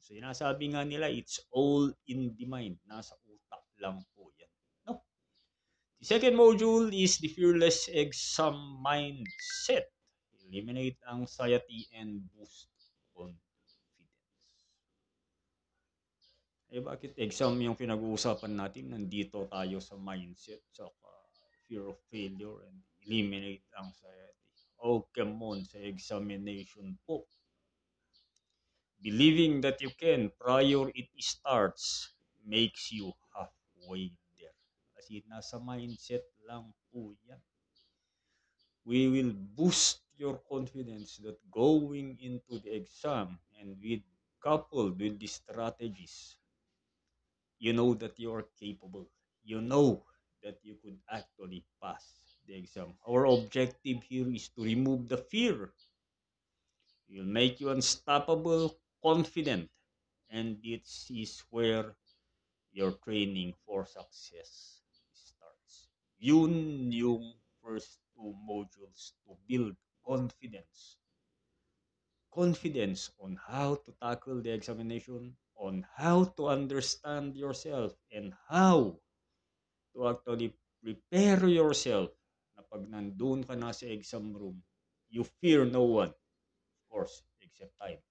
So, sinasabi nga nila, it's all in the mind. Nasa utak lang po yan. No? The second module is the fearless exam mindset. Eliminate anxiety and boost confidence. Eh bakit exam yung pinag-uusapan natin? Nandito tayo sa mindset, sa fear of failure and eliminate anxiety. Oh, come on, sa examination po. Believing that you can prior it starts makes you halfway there. Kasi nasa mindset lang po yan. We will boost your confidence that going into the exam and with coupled with the strategies, you know that you are capable. You know that you could actually pass the exam. Our objective here is to remove the fear. It will make you unstoppable, confident, and it is where your training for success starts. Yun yung first two modules to build confidence. Confidence on how to tackle the examination, on how to understand yourself, and how to actually prepare yourself na pag nandun ka na sa exam room, you fear no one, of course, except time.